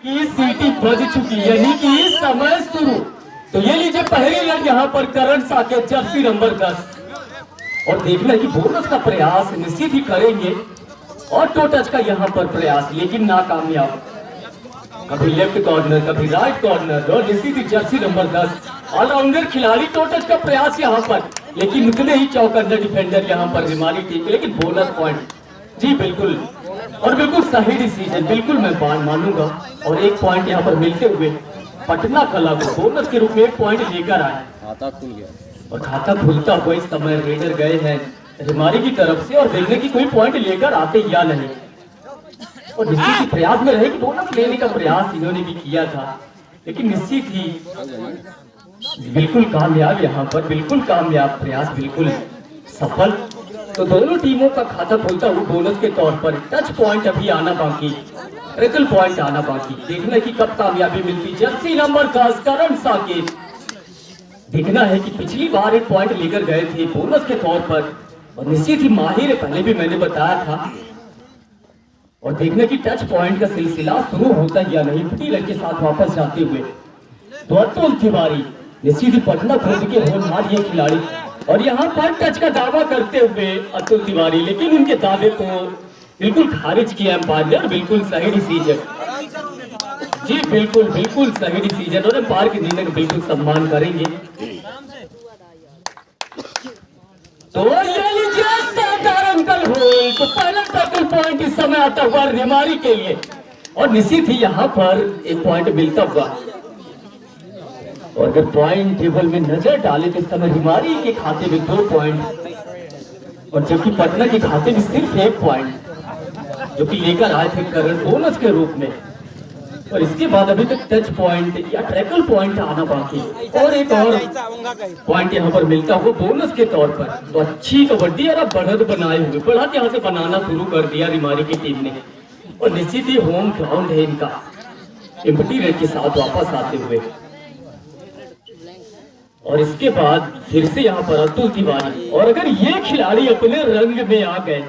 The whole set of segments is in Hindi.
की सीटी बज चुकी यानी कि समय शुरू। तो ये लीजिए पहली रन यहाँ पर करण साकेत जर्सी नंबर 10 और देखना कि बोनस का प्रयास निश्चित ही करेंगे और टो टच का यहाँ पर प्रयास लेकिन नाकामयाब। कभी लेफ्ट कॉर्नर कभी राइट कॉर्नर और निश्चित ही जर्सी नंबर 10 ऑलराउंडर खिलाड़ी टो टच का प्रयास यहाँ पर लेकिन उतने ही चौकन्ना डिफेंडर यहाँ पर हमारी टीम लेकिन बोनस पॉइंट जी बिल्कुल और बिल्कुल सही डिसीजन बिल्कुल मैं मानूंगा। और एक पॉइंट यहाँ पर मिलते हुए पटना कला को बोनस के रूप में एक पॉइंट लेकर आए। खाता खुल गया और खाता खुलता हुआ इस समय रेडर गए हैं हिमारी की तरफ से और देखने की कोई पॉइंट लेकर आते या नहीं। और निश्चित ही प्रयास में रहे कि बोनस लेने का प्रयास इन्होंने भी किया था लेकिन निश्चित ही बिल्कुल कामयाब यहाँ पर बिल्कुल कामयाब प्रयास बिल्कुल सफल। तो दोनों टीमों का खाता खुलता हुआ बोनस के तौर पर टच पॉइंट अभी आना बाकी ट्रिकल पॉइंट आना बाकी। देखना कि कब कामयाबी मिलती जर्सी नंबर 10 करण साकेत। देखना है कि पिछली बार एक पॉइंट लेकर गए थे बोनस के तौर पर और निश्चित ही माहिर पहले भी मैंने बताया था। और देखने की टच पॉइंट का सिलसिला शुरू होता या नहीं पटीलर के साथ वापस जाते हुए तो अतुल तिवारी निश्चित ही पटना खुद के होनहार ये खिलाड़ी और यहाँ पर टच का दावा करते हुए अतुल तिवारी लेकिन उनके दावे को बिल्कुल खारिज किया एम्पायर ने और बिल्कुल सही डिसीजन जी बिल्कुल बिल्कुल सही डिसीजन और एम्पायर के निर्णय का बिल्कुल सम्मान करेंगे। तो ये लीजिए शानदार अंकल होल तो पहला टैकल पॉइंट इस समय आता हुआ रिमारी के लिए और निश्चित ही यहाँ पर एक पॉइंट मिलता हुआ। और अगर पॉइंट टेबल में नजर डाले तो इस समय रिमारी के खाते में 2 पॉइंट और जबकि पटना के खाते में सिर्फ 1 पॉइंट जो कि लेकर आए थे करण बोनस के रूप में। और इसके बाद अभी तक टच पॉइंट या ट्रैकल पॉइंट आना बाकी और एक और पॉइंट यहाँ पर मिलता हुआ बोनस के तौर पर। तो अच्छी कबड्डी और बढ़त बनाए हुए बढ़त यहाँ से बनाना शुरू कर दिया रिमारी की टीम ने और निश्चित ही होम ग्राउंड है इनका एम्प्टी रेट के साथ वापस आते हुए। और इसके बाद फिर से यहाँ पर अतुल तिवारी और अगर ये खिलाड़ी अपने रंग में आ गए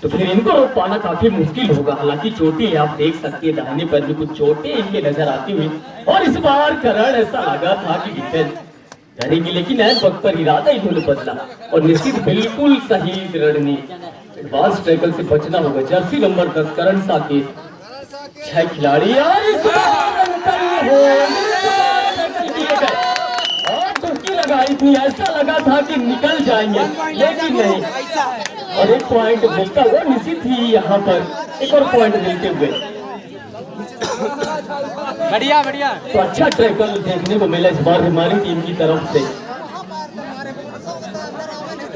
तो फिर इनको रोक पाना काफी मुश्किल होगा। हालांकि चोटी है आप देख सकते हैं दाहिने पर भी कुछ चोटें इनके नजर आती हुई और इस बार करण ऐसा लगा था कि डिफेंस करेंगे लेकिन ऐन वक्त पर इरादा इन्होंने बदला और निश्चित बिल्कुल सही रणनीति एडवांस टैकल से बचना होगा। जर्सी नंबर 10 करण साकेत 6 खिलाड़ी और इस लगाई थी ऐसा लगा था कि निकल जाएंगे लेकिन नहीं और एक पॉइंट मिलता हुआ निश्चित ही यहाँ पर एक और पॉइंट मिलते हुए बढ़िया बढ़िया तो अच्छा ट्रैकल देखने को मिला इस बार हमारी टीम की तरफ से।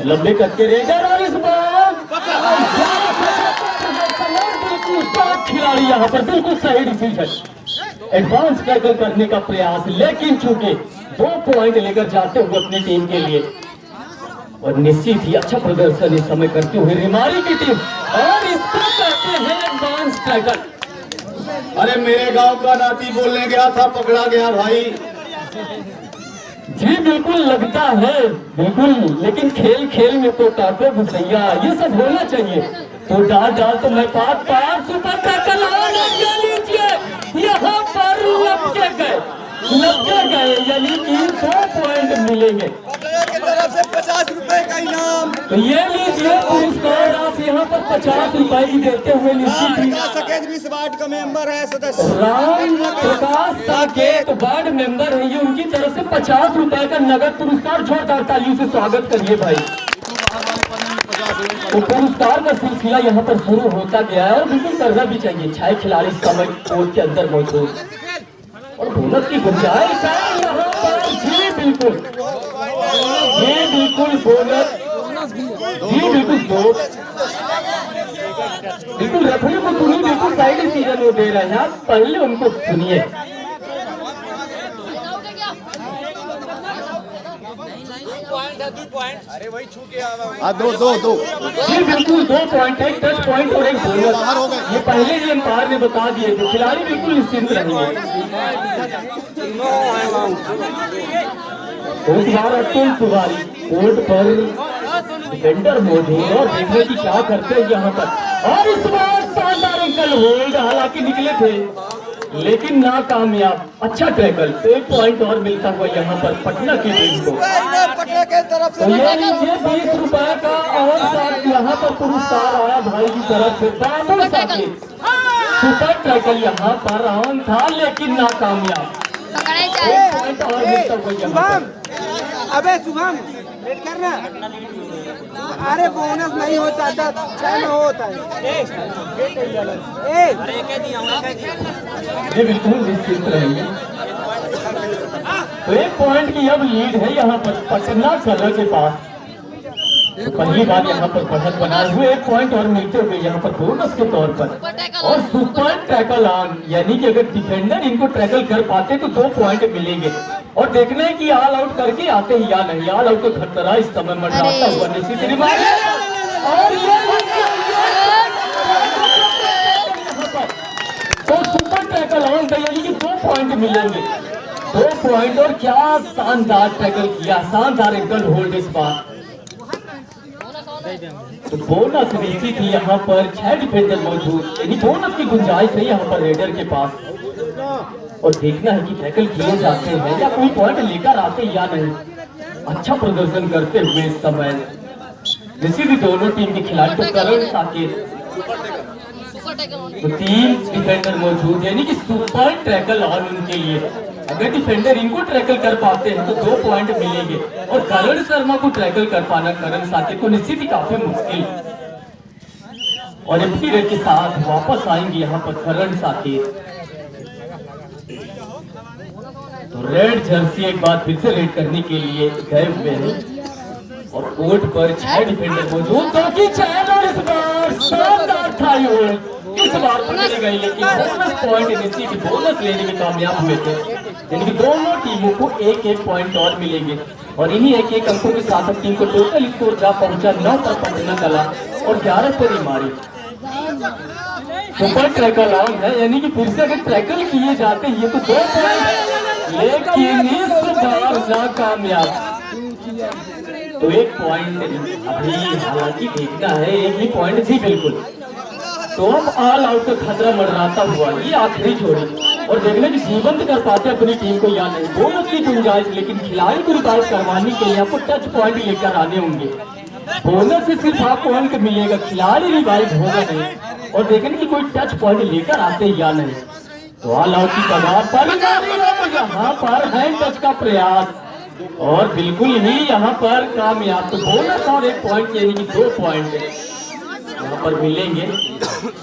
लंबे करके रेडर और इस बार खिलाड़ी यहाँ पर बिल्कुल सही डिसीजन एडवांस टैकल करने का प्रयास लेकिन चूंकि 2 पॉइंट लेकर जाते हुए अपनी टीम के लिए और निश्चित ही अच्छा प्रदर्शन इस समय करते हुए रिमारी की टीम और इसको कहते हैं एडवांस टैकल। अरे मेरे गांव का नाती बोलने गया था पकड़ा गया भाई। जी बिल्कुल लगता है बिल्कुल लेकिन खेल खेल में तो काटो भुसैया ये सब होना चाहिए। तो डाल तो मैं पार सुपर टैकल यहाँ पर लपके गए यानी कि 2 पॉइंट मिलेंगे की तरफ से 50 रुपए का इनाम। तो ये लीजिए पुरस्कार राशि यहाँ पर 50 रुपए की देते हुए निश्चित ही साकेत भी इस वार्ड का मेंबर है सदस्य राम प्रकाश साकेत वार्ड मेंबर है ये उनकी तरफ से 50 रुपए का नगद पुरस्कार जोरदार तालियों से स्वागत करिए भाई। तो पुरस्कार का सिलसिला यहाँ पर शुरू होता गया है और बिल्कुल करना भी चाहिए। 6 खिलाड़ी समय कोर्ट के अंदर मौजूद और बोनस की गुंजाइश है यहाँ पर जी बिल्कुल बोनस जी बिल्कुल बिल्कुल रेफरी को सुनिए बिल्कुल साइड डिसीजन वो दे रहे हैं आप पहले उनको सुनिए। अरे वही छू के दो जी बिल्कुल 2 पॉइंट है टच पॉइंट और एक बोनस ये पहले ही एम्पायर ने बता दिए थे खिलाड़ी बिल्कुल निश्चिंत रहेंगे। उस बार अतुल तिवारी कोर्ट पर डिफेंडर मौजूद और देखने की क्या करते हैं यहाँ पर और इस बार शानदार अंकल होल्ड हालांकि निकले थे लेकिन नाकामयाब। अच्छा टैकल, 1 पॉइंट और मिलता हुआ यहाँ पर पटना की टीम को। तो ये लीजिए 20 रुपए का और साथ यहाँ पर पुरस्कार आया भाई की तरफ से। बाबू साकिब सुपर टैकल यहाँ पर ऑन था लेकिन नाकामयाब। 1 पॉइंट और मिलता हुआ यहाँ पर। अबे शुभम वेट करना। अरे बोनस नहीं होता था, 6 में होता है। ये बिल्कुल निश्चित रहेंगे। तो 1 पॉइंट की अब लीड है यहाँ पर पटना कलर के पास। तो पहली बार यहाँ पर बढ़त बनाए हुए 1 पॉइंट और मिलते हुए यहाँ पर बोनस के तौर पर। और सुपर टैकल ऑन, यानी कि अगर डिफेंडर इनको टैकल कर पाते तो 2 पॉइंट मिलेंगे। और देखना है कि ऑल आउट करके आते ही या नहीं। ऑल आउट को खतरा इस समय मंडराता हुआ निश्चित रिवाज। और ये तो सुपर टैकल ऑन था, यानी कि 2 पॉइंट मिलेंगे। 2 पॉइंट और क्या शानदार टैकल किया, शानदार एंगल होल्ड इस बार। तो बोनस रीति थी यहाँ पर 6 डिफेंडर मौजूद, यानी बोनस की गुंजाइश है यहाँ पर रेडर के पास। और देखना है कि टैकल किए जाते हैं या कोई पॉइंट लेकर आते या नहीं। अच्छा प्रदर्शन करते हुए इस समय भी दोनों टीम के खिलाड़ी तो करण साकिब। तो 3 डिफेंडर मौजूद, यानी कि सुपर टैकल ऑन उनके लिए। अगर डिफेंडर इनको टैकल कर पाते हैं तो 2 पॉइंट मिलेंगे। और करण शर्मा को टैकल कर पाना करण साकिब को निश्चित ही काफी मुश्किल। और एम्प्टी रेड के साथ वापस आएंगे यहाँ पर करण साकिब। तो रेड जर्सी एक बार फिर से रेड करने के लिए गए हुए हैं। और कोर्ट पर 6 डिफेंडर मौजूद, तो की चैन और इस बार शानदार था ये। इस बार पकड़ी गई लेकिन बोनस पॉइंट निश्चित ही बोनस लेने में कामयाब हुए थे। यानी कि दोनों टीमों को 1-1 पॉइंट और मिलेंगे। और इन्हीं 1-1 अंकों के साथ अब टीम को टोटल स्कोर जा पहुंचा 9 पर पटना कला और 11 पर रिमारी। सुपर टैकल ऑन है, यानी कि फिर से अगर टैकल किए जाते हैं तो 2 पॉइंट, लेकिन इस बार नाकामयाब। तो 1 पॉइंट अभी हालांकि देखना है, 1 ही पॉइंट थी बिल्कुल। तो अब ऑल आउट का खतरा मंडराता हुआ ये आखिरी जोड़ी। और देखने की जीवंत कर पाते अपनी टीम को या नहीं। बोनस की गुंजाइश, लेकिन खिलाड़ी को रिवाइव करवाने के लिए आपको टच पॉइंट लेकर आने होंगे। बोनस से सिर्फ आपको अंक मिलेगा, खिलाड़ी रिवाइव होगा नहीं। और देखने की कोई टच पॉइंट लेकर आते या नहीं। तो ऑल आउट की कगार पर यहाँ पर हैंड टच का प्रयास और बिल्कुल ही यहाँ पर कामयाब। तो बोनस और 1 पॉइंट यानी कि 2 पॉइंट यहाँ पर मिलेंगे।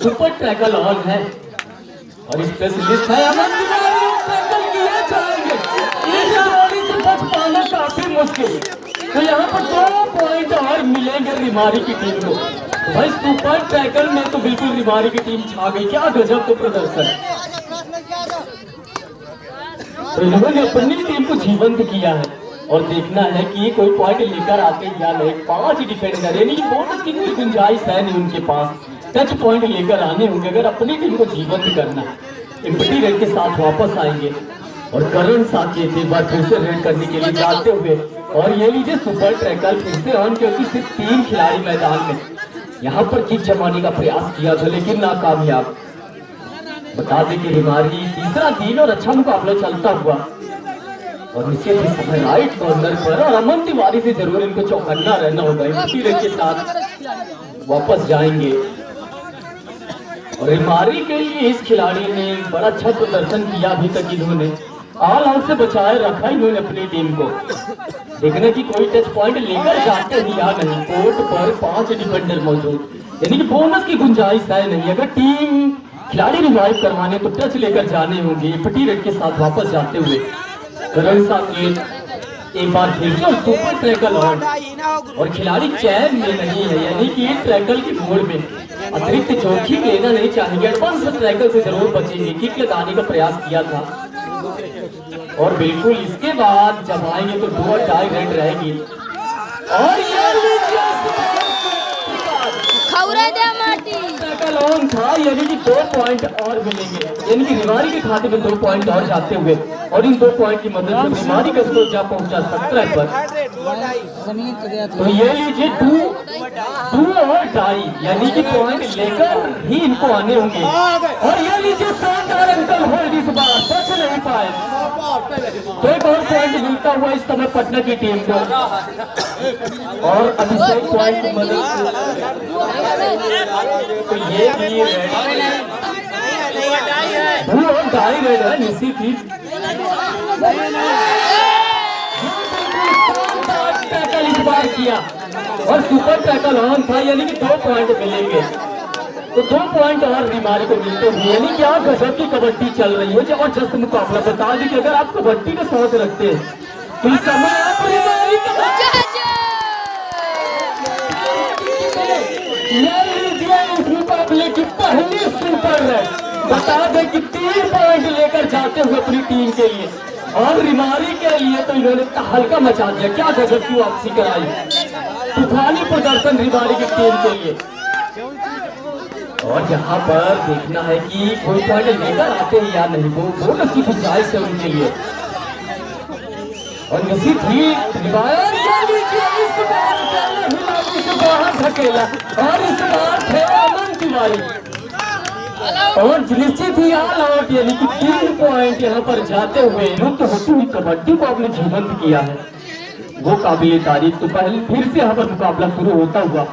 सुपर टैकल ऑन है और स्पेशलिस्ट है अमन तिवारी। टैकल किए जाएंगे, इस जोड़ी से बच पाना काफी मुश्किल। तो यहाँ पर 2 पॉइंट और मिलेंगे रिमारी की टीम को। तो भाई सुपर टैकल में तो बिल्कुल रिमारी की टीम छा गई। क्या गजब का प्रदर्शन। तो इन्होंने अपनी टीम को जीवंत किया है। और देखना है कि कोई पॉइंट लेकर आते या नहीं। 5 डिफेंडर, यानी कि बोनस की कोई गुंजाइश है नहीं उनके पास। टच पॉइंट लेकर आने होंगे अगर अपनी टीम को जीवंत करना। एम्प्टी रेड के साथ वापस आएंगे और करण साकिब एक बार फिर से रेड करने के लिए जाते हुए। और ये लीजिए सुपर टैकल फिर से ऑन, क्योंकि सिर्फ 3 खिलाड़ी मैदान में। यहाँ पर किक जमाने का प्रयास किया था लेकिन नाकामयाब। बता दें कि रिमारी तीसरा दिन और अच्छा मुकाबला चलता हुआ। और निश्चित ही समय राइट कॉर्नर पर और अमन तिवारी से जरूर इनको चौकन्ना रहना होगा। एम्प्टी रेड के साथ वापस जाएंगे। और रिमारी के लिए इस खिलाड़ी ने बड़ा अच्छा प्रदर्शन किया। अभी तक इन्होंने ऑल आउट से बचाए रखा इन्होंने अपनी टीम को। देखने की कोई टच पॉइंट लेकर जाते ही या नहीं। कोर्ट पर 5 डिफेंडर मौजूद, यानी कि बोनस की गुंजाइश है नहीं। अगर टीम खिलाड़ी रिवाइव करवाने तो टच लेकर जाने होंगे। एम्प्टी रेड के साथ वापस जाते हुए करण साकिब एक बार फिर से सुपर टैकल ऑन। और खिलाड़ी चैन में नहीं है, यानी कि टैकल की मोड़ में अतिरिक्त जोखिम लेना नहीं चाहेंगे। एडवांस टैकल से जरूर बचेंगे। किक लगाने का प्रयास किया था और बिल्कुल इसके बाद जब आएंगे तो 2 टाई रेड रहेगी। और टैकल ऑन था, यानी कि 2 पॉइंट और मिलेंगे, यानी कि रिमारी के खाते में 2 पॉइंट और जाते हुए, और इन 2 पॉइंट की मदद से रिमारी का स्कोर जा पहुंचा 17 पर। तो ये लीजिए 2 और टाई, यानी कि पॉइंट लेकर ही इनको आने होंगे। और ये लीजिए शानदार अंकल होल्ड, इस बार बच नहीं पाए, तो एक और पॉइंट मिलता हुआ इस समय पटना की टीम को। और अभिषेक पॉइंट की मदद से तो ये भी और डाई रेड है निश्चित ही। टैकल इस बार किया और सुपर टैकल ऑन था, यानी कि 2 पॉइंट मिलेंगे, तो 2 पॉइंट और रिमारी को मिलते हुए, यानी कि आप गजब की कबड्डी चल रही है। जबरदस्त मुकाबला। बता दें कि अगर आप कबड्डी का शौक रखते हैं तो इस समय आप रिमारी इस मुकाबले की पहली सुपर है। बता दें कि 3 पॉइंट लेकर जाते हुए अपनी टीम के लिए, और रिमारी के लिए तो इन्होंने हल्का मचा दिया। क्या गजब की वापसी कराई, तूफानी प्रदर्शन रिमारी की टीम के लिए। और यहाँ पर देखना है कि कोई पॉइंट लेकर आते हैं या नहीं, वो बोनस की गुंजाइश है उनके लिए। और निश्चित ही बाहर धकेला, और इस बार थे अमन तिवारी, और निश्चित ही ऑल आउट, यानी कि 3 पॉइंट यहाँ पर जाते हुए लुप्त होती हुई कबड्डी को आपने जीवंत किया है, वो काबिल तारीफ। तो पहले फिर से यहाँ पर मुकाबला शुरू होता हुआ।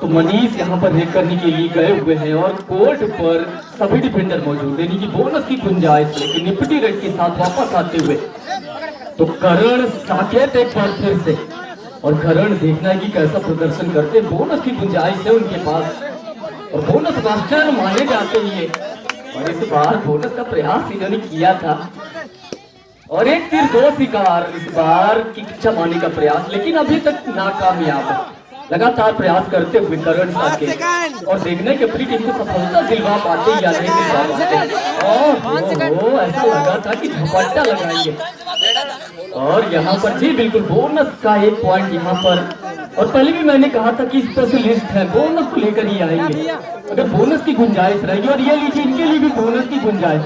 तो मनीष यहाँ पर रेड करने के लिए गए हुए हैं, और कोर्ट पर सभी डिफेंडर मौजूद है, यानी कि बोनस की गुंजाइश लेकिन निपटी रेड के साथ वापस आते हुए। तो करण साकेत एक बार फिर से, और करण देखना है कि कैसा प्रदर्शन करते हैं। बोनस की गुंजाइश है उनके पास, और बोनस मास्टर माने जाते ही, और इस बार बोनस का प्रयास इन्होंने किया था, और एक तीर 2 शिकार इस बार की इच्छा मारने का प्रयास, लेकिन अभी तक नाकामयाब है। लगातार प्रयास करते हुए करण साकेत, और देखने की अपनी टीम को सफलता दिलवा पाते या नहीं दिलवा पाते। और ऐसा लगा था कि झपट्टा लगाएंगे, और यहाँ पर जी बिल्कुल बोनस का 1 पॉइंट यहाँ पर। और पहले भी मैंने कहा था कि स्पेशलिस्ट है, बोनस को लेकर ही आएंगे अगर बोनस की गुंजाइश रहेगी। और ये लीजिए इनके लिए भी बोनस की गुंजाइश,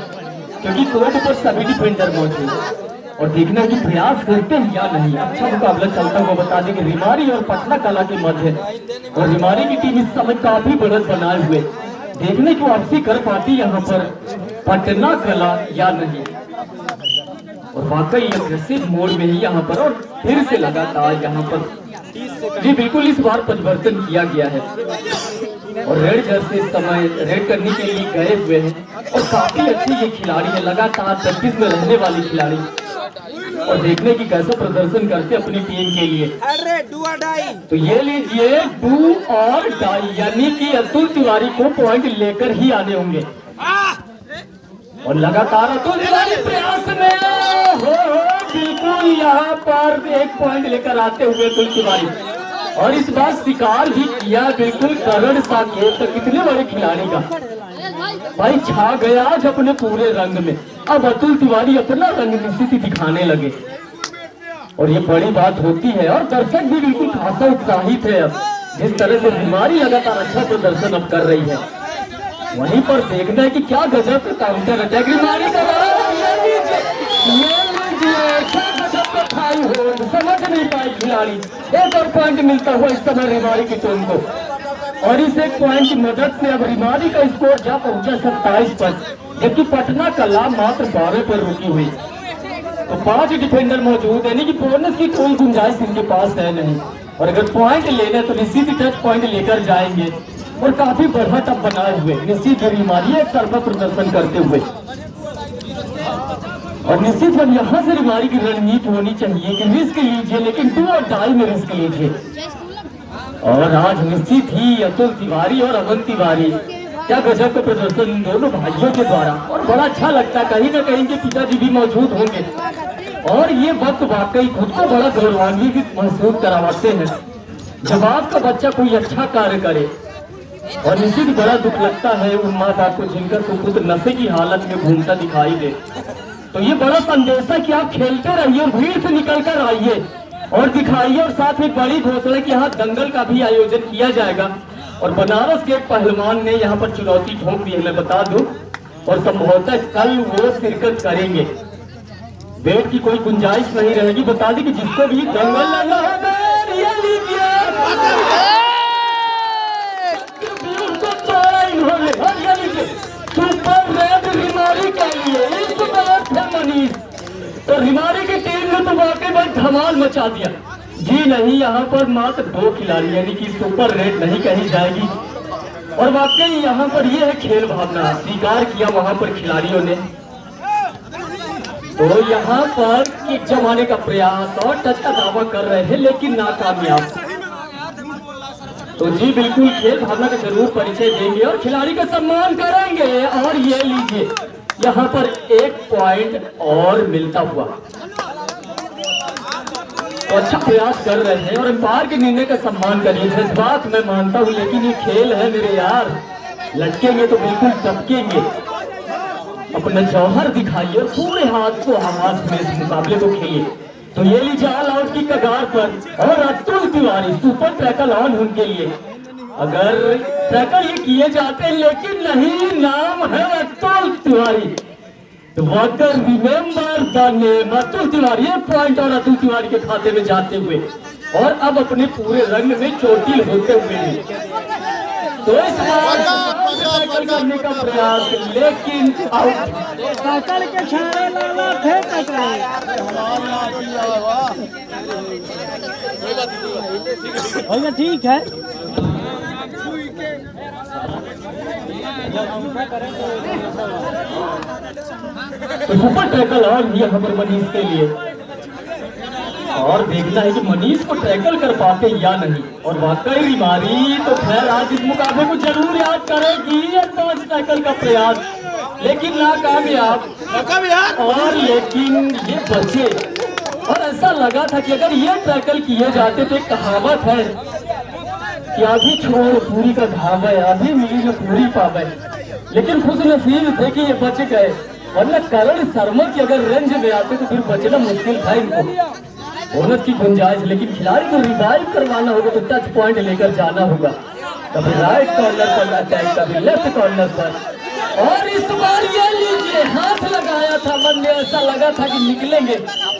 क्योंकि कोर्ट पर सभी डिफेंडर मौजूद है, और देखना कि प्रयास करते हैं या नहीं। अच्छा मुकाबला चलता हुआ। बता दें कि रिमारी और पटना कला के मध्य है, और रिमारी की टीम इस समय काफी बढ़त बनाए हुए, देखने की वापसी कर पाती यहाँ पर पटना कला या नहीं। और वाकई अग्रेसिव मोड में ही यहाँ पर, और फिर से लगातार यहाँ पर जी बिल्कुल इस बार परिवर्तन किया गया है, और रेड जर्सी इस समय रेड करने के लिए गए हुए हैं, और काफी अच्छी ये खिलाड़ी है, लगातार प्रैक्टिस में रहने वाली खिलाड़ी, और देखने की कैसा प्रदर्शन करते अपनी टीम के लिए। तो ये लीजिए 2 और डाई, यानी कि अतुल तिवारी को पॉइंट लेकर ही आने होंगे, और लगातार अतुल तिवारी प्रयास में हो बिल्कुल यहाँ पर 1 पॉइंट लेकर आते हुए अतुल तिवारी, और इस बार शिकार भी किया बिल्कुल करण साकेत। तो कितने बड़े खिलाड़ी का भाई छा गया आज अपने पूरे रंग में। अब अतुल तिवारी अपना रंग निश्चित दिखाने लगे, और ये बड़ी बात होती है, और दर्शक भी बिल्कुल खासा उत्साहित है। अब जिस तरह से बीमारी लगातार अच्छा प्रदर्शन अब कर रही है, वहीं पर देखना है कि क्या गजब का काउंटर अटैक बीमारी का समझ नहीं पाई खिलाड़ी। 1 और पॉइंट मिलता हुआ इस समय रिमारी की टीम को, और इस 1 पॉइंट की मदद से अब रिमारी का स्कोर जा पहुंचा 27 पर, जबकि पटना कला मात्र 12 पर रुकी हुई। तो 5 डिफेंडर मौजूद, यानी कि बोनस की कोई गुंजाइश इनके पास है नहीं, और अगर पॉइंट लेना तो निश्चित ही टच पॉइंट लेकर जाएंगे, और काफी बढ़त अब बनाए हुए निश्चित रिमारी एक तरफा प्रदर्शन करते हुए। और निश्चित हम यहाँ से रिमारी की रणनीति होनी चाहिए कि रिस्क लीजिए, लेकिन 2 और डाई में रिस्क लीजिए। और आज निश्चित ही अतुल तिवारी और अमन तिवारी, क्या गजब का प्रदर्शन इन दोनों भाइयों के द्वारा, और बड़ा अच्छा लगता है। कहीं ना कहीं के पिताजी भी मौजूद होंगे, और ये वक्त वाकई खुद को बड़ा गौरवान्वित महसूस करवाते हैं जब आपका बच्चा कोई अच्छा कार्य करे। और निश्चित बड़ा दुख लगता है उन माता को जिनका सुपुत्र नशे की हालत में घूमता दिखाई दे। तो ये बड़ा संदेश है कि आप खेलते रहिए और भीड़ से निकल कर आइए, और दिखाइए। और साथ में बड़ी घोषणा कि यहाँ दंगल का भी आयोजन किया जाएगा और बनारस के एक पहलवान ने यहाँ पर चुनौती ठोक दी है, मैं बता दूं, और संभवतः कल वो शिरकत करेंगे। बेट की कोई गुंजाइश नहीं रहेगी। बता दी कि जिसको भी दंगल लगा है ये लीजिए सुपर रेड रिमारी के लिए इस बार थे मनीष। तो रिमारी की टीम ने तो वाकई में धमाल मचा दिया। जी नहीं, यहाँ पर मात्र 2 खिलाड़ी यानी कि सुपर रेड नहीं कही जाएगी। और वाकई यहाँ पर यह है खेल भावना, स्वीकार किया वहां पर खिलाड़ियों ने। तो यहाँ पर एक जमाने का प्रयास और टच का दावा कर रहे हैं लेकिन नाकामयाब। तो जी बिल्कुल खेल भावना का जरूर परिचय देंगे और खिलाड़ी का सम्मान करेंगे। और ये लीजिए यहाँ पर 1 पॉइंट और मिलता हुआ। तो अच्छा प्रयास कर रहे हैं और अंपायर के निर्णय का सम्मान करिए। जज्बात मैं मानता हूँ लेकिन ये खेल है मेरे यार, लटकेंगे तो बिल्कुल टपकेंगे। अपना जौहर दिखाइए और पूरे हाथ को आवाज में इस मुकाबले को खेलिए। तो ये लीजिए ऑल आउट की कगार पर और Atul Tiwari super tackle on उनके लिए। अगर टैकल ये किए जाते हैं लेकिन नहीं, नाम है अतुल तिवारी। तो water remember the name Atul Tiwari. 1 point और अतुल तिवारी के खाते में जाते हुए और अब अपने पूरे रंग में चोटिल होते हुए। तो इस बार करने का प्रयास लेकिन आउट। टैकल के छाड़े लाला थे टकराए। ठीक है। तो सुपर टैकल और यहाँ पर मनीष के लिए और देखना है कि मनीष को टैकल कर पाते या नहीं। और वाकई रिमारी तो खैर आज इस मुकाबले को जरूर याद करेगी। एडवांस टैकल का प्रयास लेकिन नाकामयाब। और लेकिन ये बचे और ऐसा लगा था कि अगर ये टैकल किए जाते तो एक कहावत है कि आधी छोड़ पूरी का घाव है, आधी मिली न पूरी पावे। लेकिन खुश नसीब थे कि ये बच गए, वरना करण शर्मा की अगर रेंज में आते तो फिर बचना मुश्किल था इनको। बोनस की गुंजाइश, लेकिन खिलाड़ी को रिवाइव करवाना होगा तो टच पॉइंट लेकर जाना होगा। कभी राइट कॉर्नर पर अटैक, कभी लेफ्ट कॉर्नर पर। और इस बार ये लीजिए हाथ लगाया था मन में, ऐसा लगा था कि निकलेंगे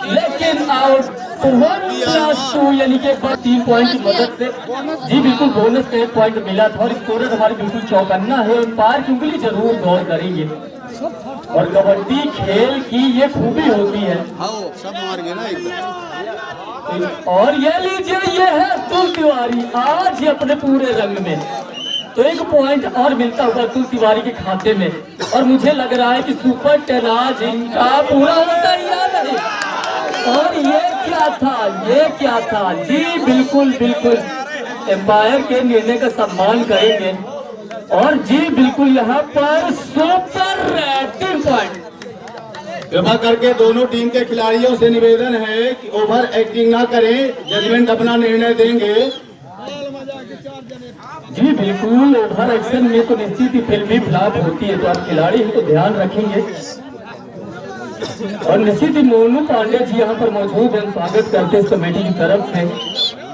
लेकिन आउट। 1+2 यानी कि 3 पॉइंट की मदद से जी बिल्कुल बोनस का 1 पॉइंट मिला था। और स्कोरर हमारे बिल्कुल चौकन्ना है। अंपायर की उंगली जरूर गौर करेंगे। और कबड्डी खेल की ये खूबी होती है। सब मार गए ना एकदम। और ये लीजिए ये है अतुल तिवारी आज ही अपने पूरे रंग में। तो 1 पॉइंट और मिलता हुआ अतुल तिवारी के खाते में। और मुझे लग रहा है कि सुपर 10 आज इनका पूरा होता है या नहीं। और ये क्या था, ये क्या था जी बिल्कुल बिल्कुल एम्पायर के निर्णय का सम्मान करेंगे। और जी बिल्कुल यहाँ पर सुपर 3 पॉइंट। कृपा करके दोनों टीम के खिलाड़ियों से निवेदन है कि ओवर एक्टिंग ना करें, जजमेंट अपना निर्णय देंगे। जी बिल्कुल ओवर एक्शन में तो निश्चित ही फिल्मी फ्लॉप होती है, तो आप खिलाड़ी ही तो ध्यान रखेंगे। और निश्चित ही मोनू पांडे जी यहाँ पर मौजूद हैं, स्वागत करते हैं इस कमेटी की तरफ से।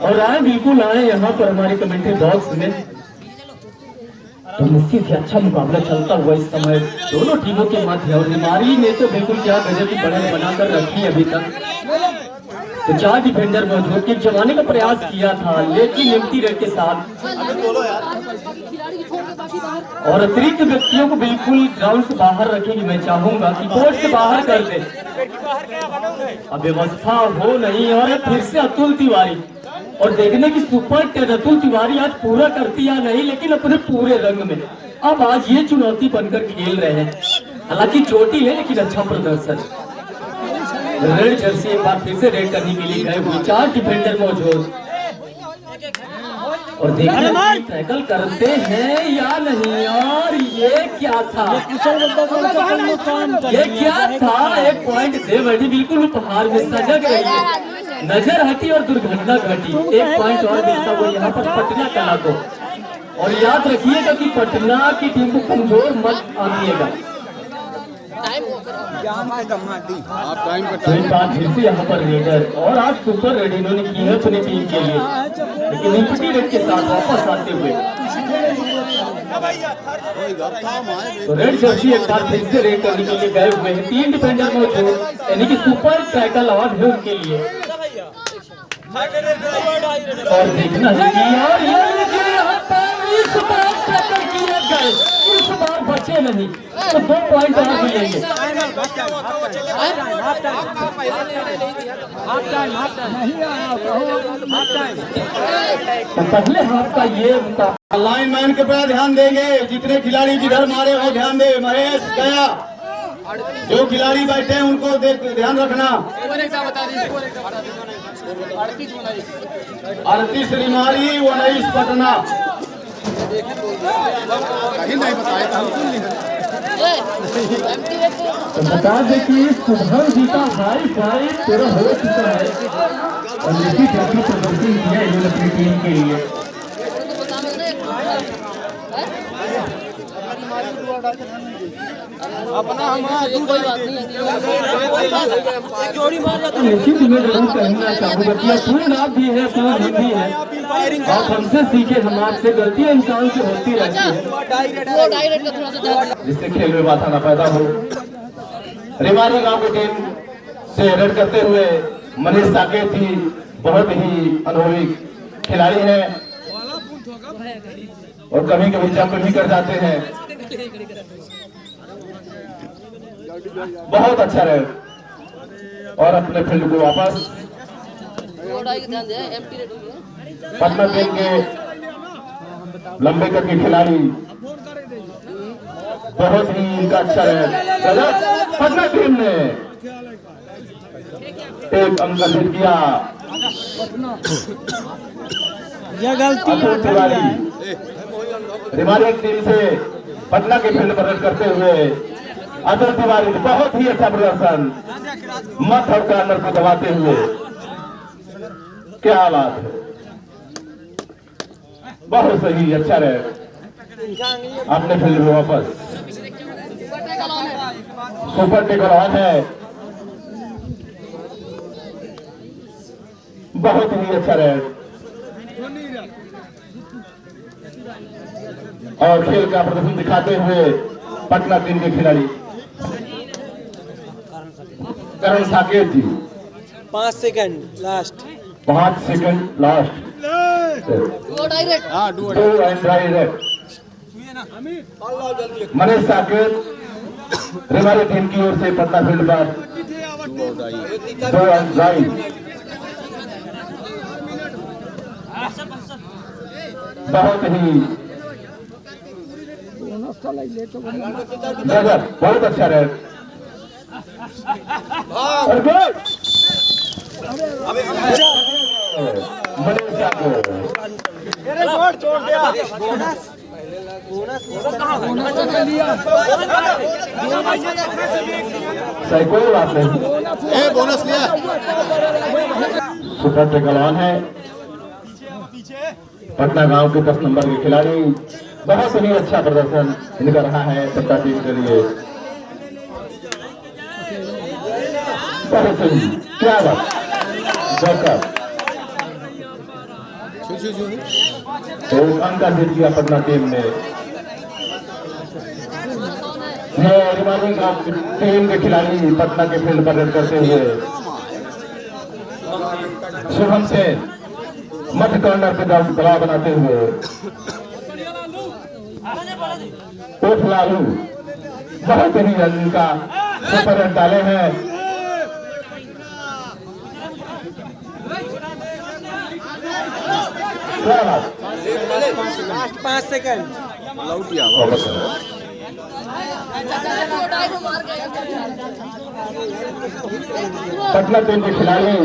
और आए बिल्कुल आए यहाँ पर हमारे कमेंट्री बॉक्स में। तो निश्चित ही अच्छा मुकाबला चलता हुआ इस समय दोनों टीमों के मध्य। और रिमारी ने तो बिल्कुल क्या गजब की बढ़त बनाकर रखी अभी तक। तो 4 डिफेंडर मौजूद के जमाने का प्रयास किया था लेकिन एम्प्टी रेड के साथ। और अतिरिक्त व्यक्तियों को बिल्कुल ग्राउंड से बाहर रखेंगे। मैं चाहूंगा कि कोर्ट से बाहर कर दे, अब व्यवस्था हो नहीं। और फिर से अतुल तिवारी और देखने की सुपर 10 अतुल तिवारी आज पूरा करती या नहीं, लेकिन अपने पूरे रंग में। अब आज ये चुनौती बनकर खेल रहे हैं। हालांकि चोटी है लेकिन अच्छा प्रदर्शन। रेड जर्सी एक बार फिर से रेड करने के लिए गए हुए 4 डिफेंडर मौजूद। और देखिए टैकल करते हैं या नहीं। और ये क्या था, ये क्या था, 1 पॉइंट दे बैठी बिल्कुल उपहार में सजग रही है। नजर हटी और दुर्घटना घटी। 1 पॉइंट और मिलता हुआ यहाँ पर पटना कला को। और याद रखिएगा कि पटना की टीम को कमजोर मत आनिएगा। जान के दमादी आप टाइम पे तो एक बात फिर से यहाँ पर रेडर और आज सुपर रेड इन्होंने की है अपनी टीम के लिए, लेकिन इम्पटी रेड के साथ वापस आते हुए तो रेड जर्सी एक बार फिर से रेड करने के लिए गए हुए हैं। 3 डिफेंडर मौजूद, यानी कि सुपर टैकल अवार्ड है उनके लिए। और देखना है कि यार यहाँ पर इस बार टैकल किए गए, इस बार बचे नहीं तो 2 पॉइंट और मिलेंगे। तो पहले हाफ का ये लाइनमैन के पर ध्यान देंगे, जितने खिलाड़ी जिधर मारे हो ध्यान दे। महेश गया, जो खिलाड़ी बैठे हैं उनको ध्यान रखना। 38 रिमारी 19 पटना। तो बता दें कि शुभम जी का हाई फाइव पूरा हो चुका है और निश्चित काफी प्रदर्शन किया इन्होंने अपनी टीम के लिए। निश्चित मैं जरूर कहना चाहूँगा कि पूर्ण आप भी है, पूर्ण भी है, आप हमसे सीखे, हम आपसे गलतियाँ इंसान से होती रहती है, जिससे खेल में बाधा न पैदा हो। रिमारी गांव की टीम से रेड करते हुए मनीष साकेत ही बहुत ही अनुभवी खिलाड़ी हैं और कभी कभी जंप भी कर जाते हैं। बहुत अच्छा रेड और अपने फील्ड को वापस पटना टीम के लंबे कद के खिलाड़ी, बहुत ही इनका अच्छा रेड। पटना टीम ने एक अंक हासिल किया। ये गलती रिमारी टीम से पटना के फील्ड पर रेड करते हुए अतुल तिवारी बहुत ही अच्छा प्रदर्शन, मत और कॉर्नर को दबाते हुए, क्या बात है, बहुत सही, अच्छा रेड। अपने फील्ड में वापस सुपर टेकल ऑन है, बहुत ही अच्छा रेड और खेल का प्रदर्शन दिखाते हुए पटना टीम के खिलाड़ी करण साकेत जी 5 second last 5 second last do and direct. Manish Saket Rimari team की ओर से पटना फील्ड पर 2 एंड ड्राइव। बहुत ही गजब, बहुत अच्छा रेड और गुड मनीष साकेत। छोड़ दिया बोनस सही, कोई बात नहीं, बोनस लिया। सुपर टेकल ऑन है। पटना गांव के 10 नंबर के खिलाड़ी, बहुत ही अच्छा प्रदर्शन इनका रहा है पटना टीम के लिए। बहुत सही, क्या बात, एक अंक हासिल किया पटना टीम ने। रिमारी गांव की टीम के खिलाड़ी पटना के फील्ड पर रेड करते हुए शुभम से मध्य कॉर्नर पे दबाव बनाते हुए उठ लालू बहुत ही रन का सुपर रन डाले हैं। लास्ट 5 सेकंड पटना टीम के खिलाड़ी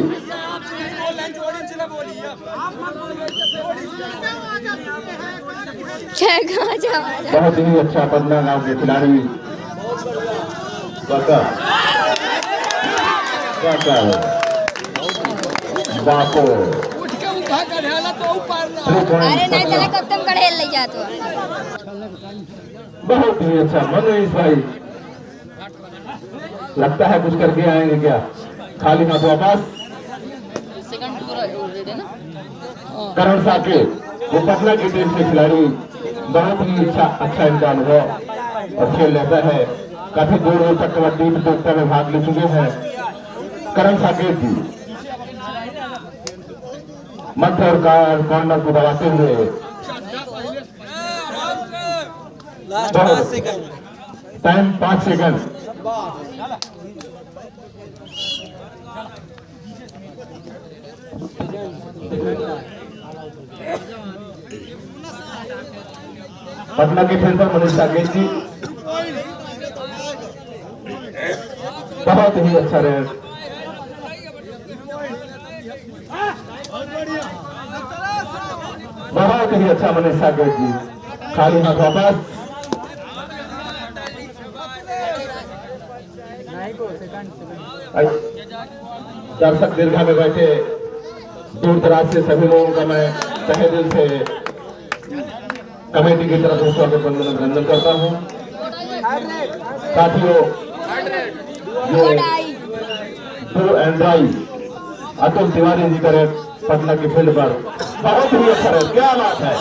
बहुत ही अच्छा पटना गांव के खिलाड़ी बापो अरे नहीं चले कब तुम कढ़ेल ले जाते हो। बहुत ही अच्छा मनोज भाई लगता है कुछ करके आएंगे क्या? खाली हाथ वापस। करण साकेत वो पटना की टीम से खिलाड़ी, बहुत ही अच्छा इनका अनुभव और खेल लेता है। काफी दूर दूर तक कबड्डी प्रतियोगिता में भाग ले चुके हैं करण साकेत जी। मध्य और कॉर्नर को दबाते हुए टाइम 5 सेकंड। पटना के फिल्डर मनीष साकेत जी, बहुत ही अच्छा रहे। बहुत ही अच्छा मनीष साकेत जी, खाली हाथ वापस। दर्शक दीर्घा में बैठे दूर दराज से सभी लोगों का मैं तहे दिल से कमेटी की तरफ से स्वागत अभिनंदन करता हूँ। साथियों, डू एंड ड्राई अतुल तिवारी जी करे पटना की फील्ड पर बहुत ही अच्छा है। क्या बात है।